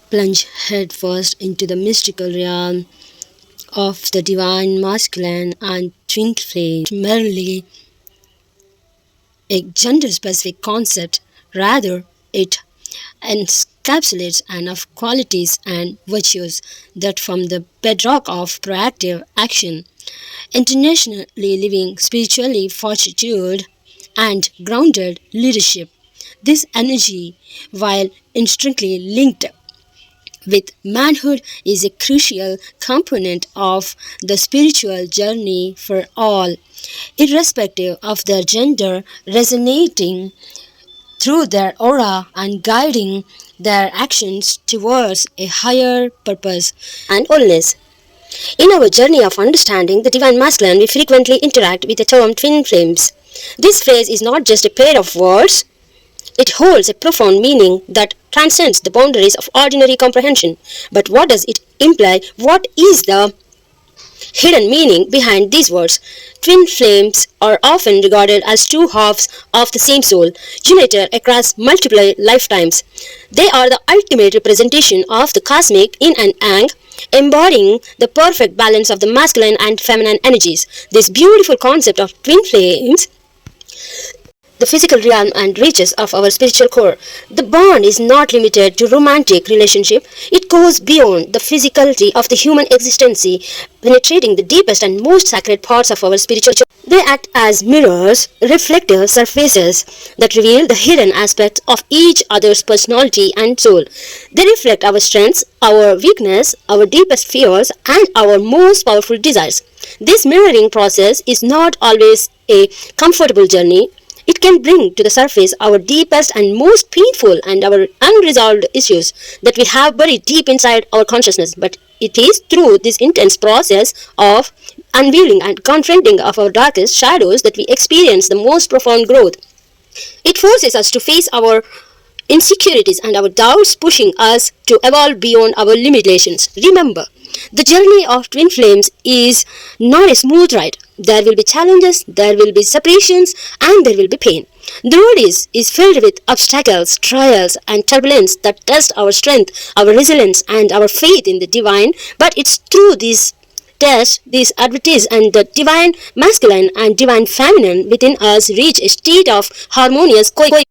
plunge headfirst into the mystical realm of the divine masculine and twin flame, merely a gender-specific concept. Rather, it encapsulates enough qualities and virtues that form the bedrock of proactive action, internationally living spiritually fortitude, and grounded leadership. This energy, while intrinsically linked with manhood, is a crucial component of the spiritual journey for all, irrespective of their gender, resonating through their aura and guiding their actions towards a higher purpose and wholeness. In our journey of understanding the divine masculine, we frequently interact with the term twin flames. This phrase is not just a pair of words, it holds a profound meaning that transcends the boundaries of ordinary comprehension. But what does it imply? What is the hidden meaning behind these words? Twin flames are often regarded as two halves of the same soul, united across multiple lifetimes. They are the ultimate representation of the cosmic yin and yang, embodying the perfect balance of the masculine and feminine energies. This beautiful concept of twin flames the physical realm and reaches of our spiritual core. The bond is not limited to romantic relationship. It goes beyond the physicality of the human existence, penetrating the deepest and most sacred parts of our spiritual. They act as mirrors, reflective surfaces that reveal the hidden aspects of each other's personality and soul. They reflect our strengths, our weakness, our deepest fears, and our most powerful desires. This mirroring process is not always a comfortable journey. It can bring to the surface our deepest and most painful and our unresolved issues that we have buried deep inside our consciousness. But it is through this intense process of unveiling and confronting of our darkest shadows that we experience the most profound growth. It forces us to face our insecurities and our doubts, pushing us to evolve beyond our limitations. Remember, the journey of twin flames is not a smooth ride. There will be challenges, there will be separations, and there will be pain. The road is filled with obstacles, trials, and turbulence that test our strength, our resilience, and our faith in the divine. But it's through these tests, these adversities, and the divine masculine and divine feminine within us reach a state of harmonious coexistence.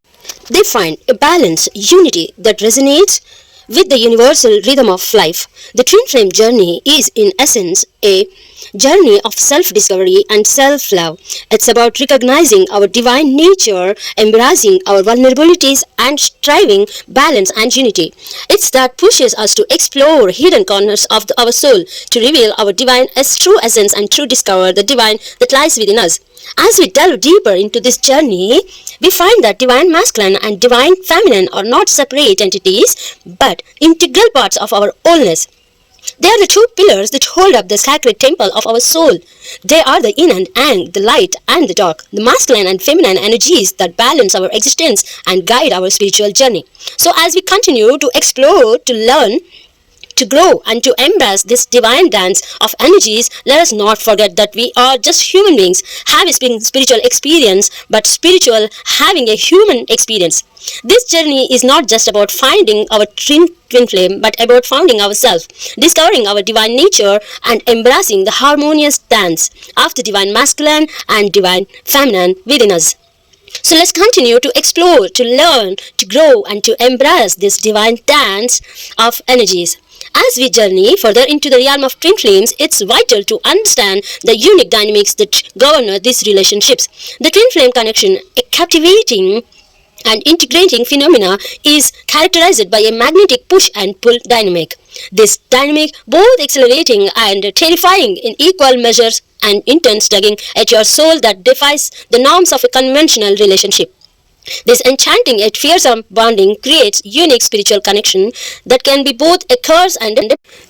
They find a balanced unity that resonates with the universal rhythm of life. The twin flame journey is, in essence, a journey of self-discovery and self-love. It's about recognizing our divine nature, embracing our vulnerabilities, and striving balance and unity. It's that pushes us to explore hidden corners of our soul, to reveal our divine true essence and to discover the divine that lies within us. As we delve deeper into this journey, we find that divine masculine and divine feminine are not separate entities, but integral parts of our wholeness. They are the two pillars that hold up the sacred temple of our soul. They are the yin and yang, the light and the dark, the masculine and feminine energies that balance our existence and guide our spiritual journey. So as we continue to explore, to learn, to grow and to embrace this divine dance of energies, let us not forget that we are just human beings having spiritual experience, but spiritual having a human experience. This journey is not just about finding our twin flame, but about finding ourselves, discovering our divine nature, and embracing the harmonious dance of the divine masculine and divine feminine within us. So let's continue to explore, to learn, to grow, and to embrace this divine dance of energies. As we journey further into the realm of twin flames, it's vital to understand the unique dynamics that govern these relationships. The twin flame connection, a captivating and integrating phenomena, is characterized by a magnetic push and pull dynamic. This dynamic, both accelerating and terrifying in equal measures, and intense tugging at your soul that defies the norms of a conventional relationship. This enchanting yet fearsome bonding creates unique spiritual connection that can be both a curse and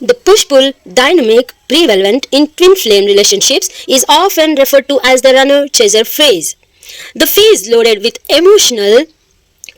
the push-pull dynamic prevalent in twin flame relationships is often referred to as the runner-chaser phase. The phase loaded with emotional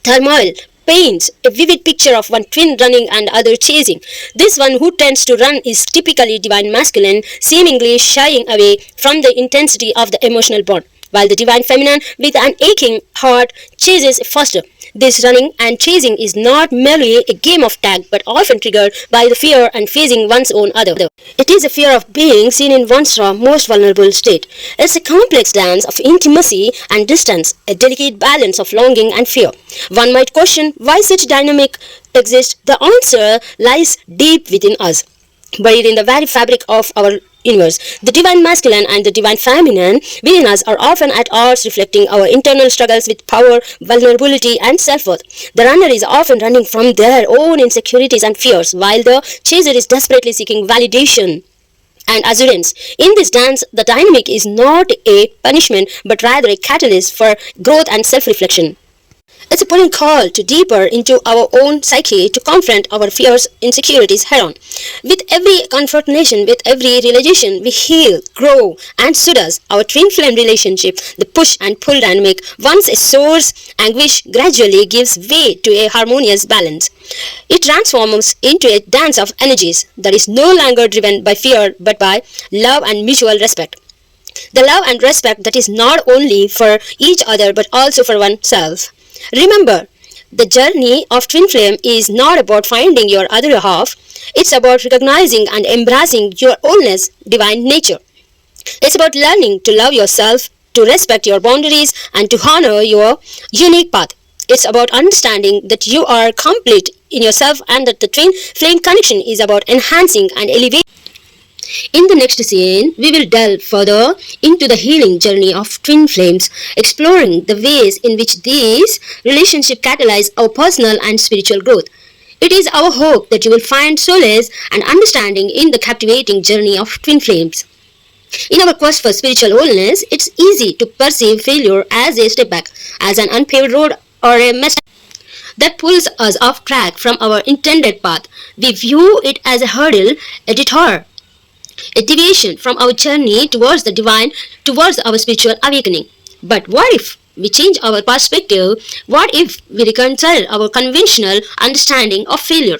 turmoil paints a vivid picture of one twin running and other chasing. This one who tends to run is typically divine masculine, seemingly shying away from the intensity of the emotional bond, while the divine feminine, with an aching heart, chases faster. This running and chasing is not merely a game of tag but often triggered by the fear and facing one's own other. It is a fear of being seen in one's raw, most vulnerable state. It's a complex dance of intimacy and distance, a delicate balance of longing and fear. One might question why such dynamic exists. The answer lies deep within us, buried in the very fabric of our universe. The divine masculine and the divine feminine within us are often at odds, reflecting our internal struggles with power, vulnerability, and self-worth. The runner is often running from their own insecurities and fears, while the chaser is desperately seeking validation and assurance. In this dance, the dynamic is not a punishment but rather a catalyst for growth and self-reflection. It's a pulling call to deeper into our own psyche to confront our fears, insecurities head on. With every confrontation, with every realization, we heal, grow, and so does our twin flame relationship. The push and pull dynamic, once a source anguish, gradually gives way to a harmonious balance. It transforms into a dance of energies that is no longer driven by fear but by love and mutual respect. The love and respect that is not only for each other but also for oneself. Remember, the journey of twin flame is not about finding your other half, it's about recognizing and embracing your owness, divine nature. It's about learning to love yourself, to respect your boundaries, and to honor your unique path. It's about understanding that you are complete in yourself and that the twin flame connection is about enhancing and elevating. In the next scene, we will delve further into the healing journey of twin flames, exploring the ways in which these relationships catalyze our personal and spiritual growth. It is our hope that you will find solace and understanding in the captivating journey of twin flames. In our quest for spiritual wholeness, it's easy to perceive failure as a step back, as an unpaved road or a mess that pulls us off track from our intended path. We view it as a hurdle, a detour, a deviation from our journey towards the divine, towards our spiritual awakening. But what if we change our perspective? What if we reconcile our conventional understanding of failure?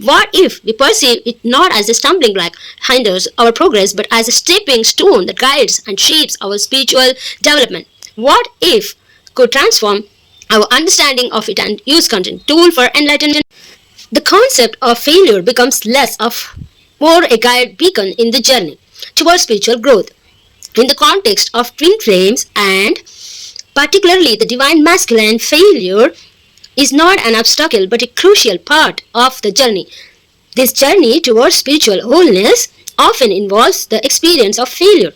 What if we perceive it not as a stumbling block hinders our progress but as a stepping stone that guides and shapes our spiritual development? What if could transform our understanding of it and use content tool for enlightenment? The concept of failure becomes less of more a guide beacon in the journey towards spiritual growth. In the context of twin flames and particularly the divine masculine, failure is not an obstacle but a crucial part of the journey. This journey towards spiritual wholeness often involves the experience of failure.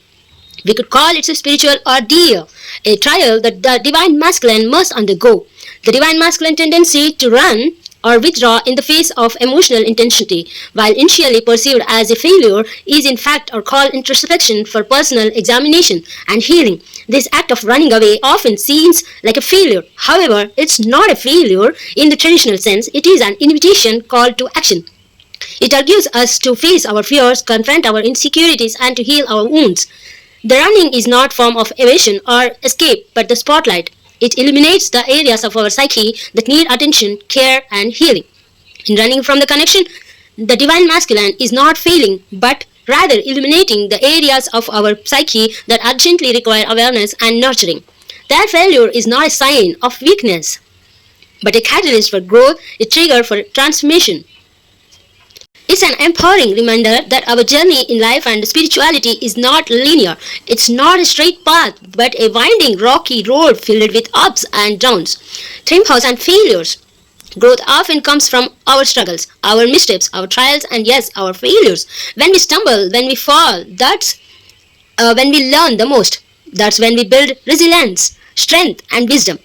We could call it a spiritual ordeal, a trial that the divine masculine must undergo. The divine masculine tendency to run or withdraw in the face of emotional intensity, while initially perceived as a failure, is in fact or called introspection for personal examination and healing. This act of running away often seems like a failure. However, it's not a failure in the traditional sense, it is an invitation call to action. It argues us to face our fears, confront our insecurities, and to heal our wounds. The running is not form of evasion or escape, but the spotlight. It illuminates the areas of our psyche that need attention, care, and healing. In running from the connection, the divine masculine is not failing, but rather illuminating the areas of our psyche that urgently require awareness and nurturing. That failure is not a sign of weakness, but a catalyst for growth, a trigger for transformation. It's an empowering reminder that our journey in life and spirituality is not linear. It's not a straight path, but a winding, rocky road filled with ups and downs, triumphs and failures. Growth often comes from our struggles, our missteps, our trials, and yes, our failures. When we stumble, when we fall, that's when we learn the most. That's when we build resilience, strength, and wisdom.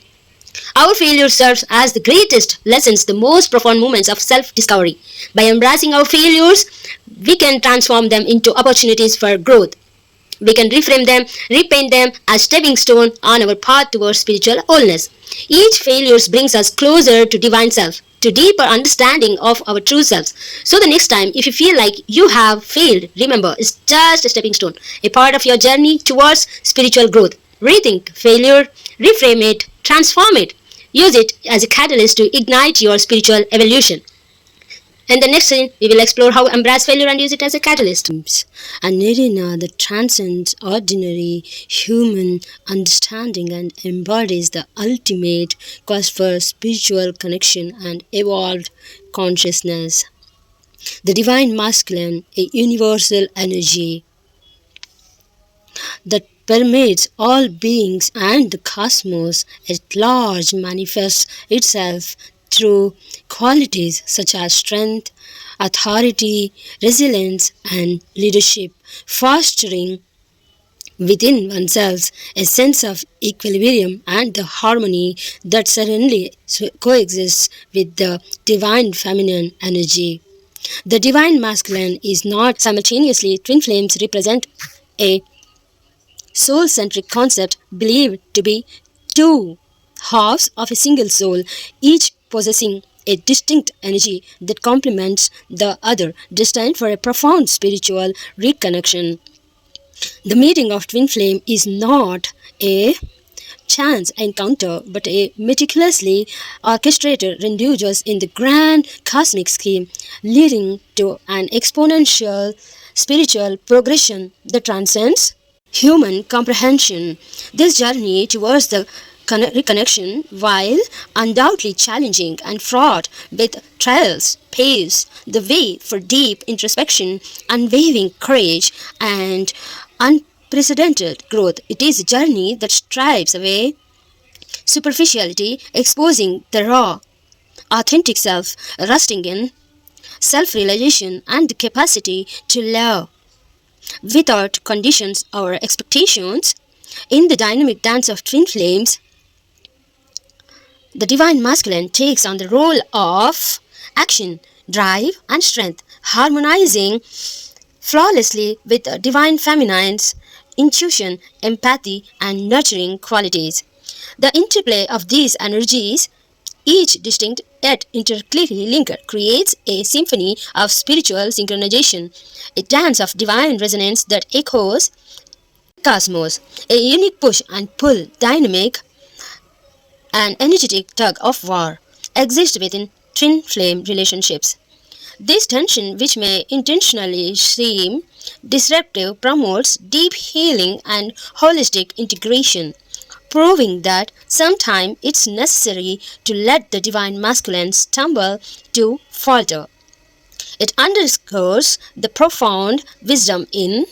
Our failure serves as the greatest lessons, the most profound moments of self-discovery. By embracing our failures, we can transform them into opportunities for growth. We can reframe them, repaint them as stepping stone on our path towards spiritual wholeness. Each failure brings us closer to divine self, to deeper understanding of our true selves. So the next time, if you feel like you have failed, remember, it's just a stepping stone, a part of your journey towards spiritual growth. Rethink failure, reframe it, transform it. Use it as a catalyst to ignite your spiritual evolution. In the next scene, we will explore how embrace failure and use it as a catalyst. An arena that transcends ordinary human understanding and embodies the ultimate quest for spiritual connection and evolved consciousness. The divine masculine, a universal energy that permeates all beings and the cosmos at large, manifests itself through qualities such as strength, authority, resilience, and leadership, fostering within oneself a sense of equilibrium and the harmony that serenely coexists with the divine feminine energy. The divine masculine is not simultaneously twin flames represent a soul centric concept believed to be two halves of a single soul, each possessing a distinct energy that complements the other, destined for a profound spiritual reconnection. The meeting of twin flame is not a chance encounter, but a meticulously orchestrated rendezvous in the grand cosmic scheme, leading to an exponential spiritual progression that transcends human comprehension. This journey towards the reconnection, while undoubtedly challenging and fraught with trials, paves the way for deep introspection, unwavering courage, and unprecedented growth. It is a journey that strives away superficiality, exposing the raw, authentic self, resting in self realization and the capacity to love without conditions or expectations. In the dynamic dance of twin flames, the divine masculine takes on the role of action, drive, and strength, harmonizing flawlessly with the divine feminine's intuition, empathy, and nurturing qualities. The interplay of these energies, each distinct yet intricately linked, creates a symphony of spiritual synchronization, a dance of divine resonance that echoes the cosmos, a unique push and pull dynamic and energetic tug of war exists within twin flame relationships. This tension, which may intentionally seem disruptive, promotes deep healing and holistic integration, proving that sometimes it's necessary to let the divine masculine stumble to falter. It underscores the profound wisdom in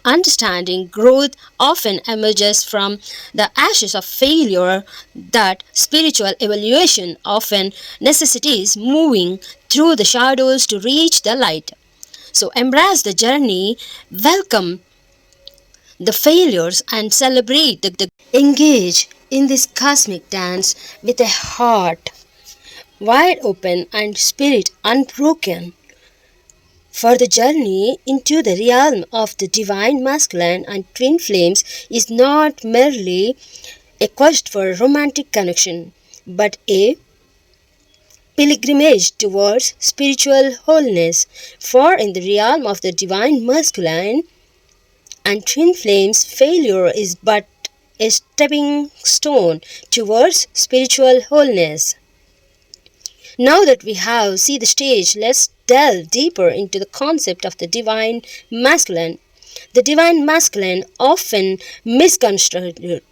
understanding growth often emerges from the ashes of failure, that spiritual evolution often necessitates moving through the shadows to reach the light. So embrace the journey, welcome the failures, and celebrate the engage in this cosmic dance with a heart wide open and spirit unbroken. For the journey into the realm of the divine masculine and twin flames is not merely a quest for romantic connection, but a pilgrimage towards spiritual wholeness. For in the realm of the divine masculine and twin flames, failure is but a stepping stone towards spiritual wholeness. Now that we have seen the stage, let's delve deeper into the concept of the divine masculine. The divine masculine, often misconstrued,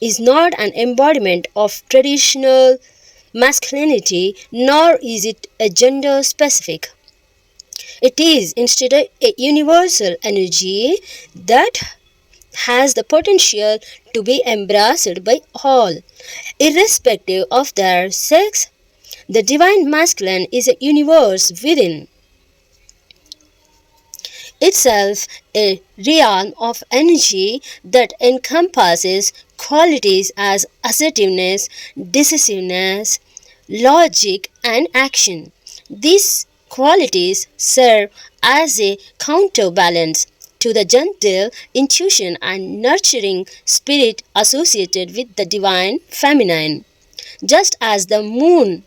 is not an embodiment of traditional masculinity, nor is it a gender specific. It is instead a universal energy that has the potential to be embraced by all, irrespective of their sex. The divine masculine is a universe within itself, a realm of energy that encompasses qualities as assertiveness, decisiveness, logic, and action. These qualities serve as a counterbalance to the gentle intuition and nurturing spirit associated with the divine feminine. Just as the moon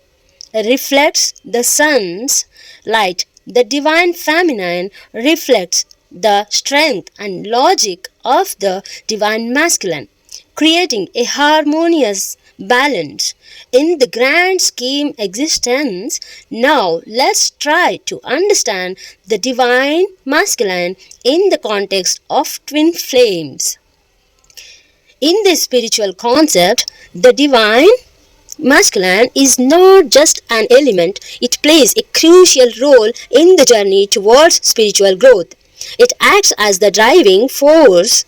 reflects the sun's light, the divine feminine reflects the strength and logic of the divine masculine, creating a harmonious balance in the grand scheme existence. Now let's try to understand the divine masculine in the context of twin flames. In this spiritual concept, the divine masculine is not just an element, it plays a crucial role in the journey towards spiritual growth. It acts as the driving force,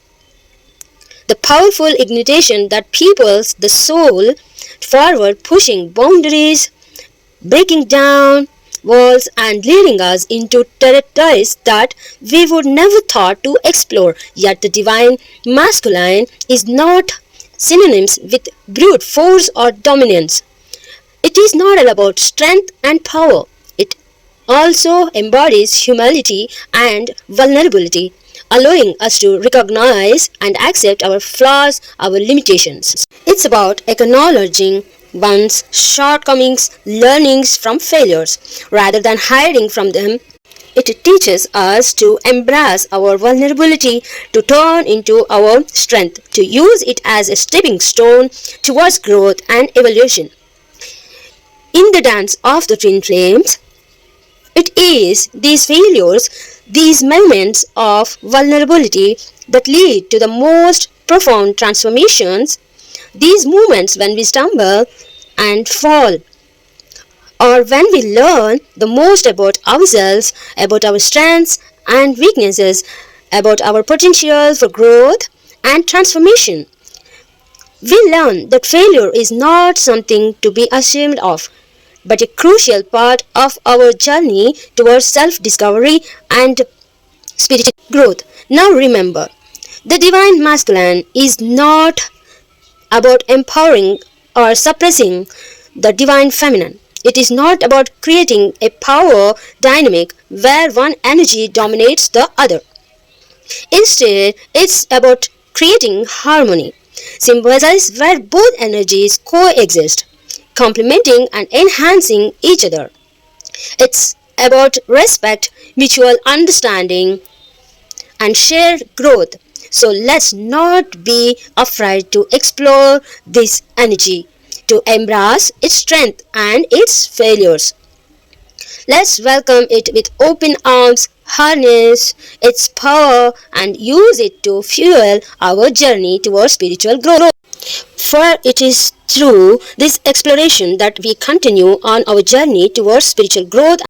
the powerful ignition that propels the soul forward, pushing boundaries, breaking down walls, and leading us into territories that we would never thought to explore. Yet the divine masculine is not synonymous with brute force or dominance. It is not all about strength and power. It also embodies humility and vulnerability, allowing us to recognize and accept our flaws, our limitations. It's about acknowledging one's shortcomings, learnings from failures, rather than hiding from them. It teaches us to embrace our vulnerability, to turn into our strength, to use it as a stepping stone towards growth and evolution. In the dance of the twin flames, it is these failures, these moments of vulnerability that lead to the most profound transformations. These moments when we stumble and fall, or when we learn the most about ourselves, about our strengths and weaknesses, about our potential for growth and transformation. We learn that failure is not something to be ashamed of, but a crucial part of our journey towards self discovery and spiritual growth. Now remember, the divine masculine is not about empowering or suppressing the divine feminine. It is not about creating a power dynamic where one energy dominates the other. Instead, it's about creating harmony, symbolized where both energies coexist, complementing and enhancing each other. It's about respect, mutual understanding, and shared growth. So let's not be afraid to explore this energy, to embrace its strength and its failures. Let's welcome it with open arms, harness its power, and use it to fuel our journey towards spiritual growth. For it is through this exploration that we continue on our journey towards spiritual growth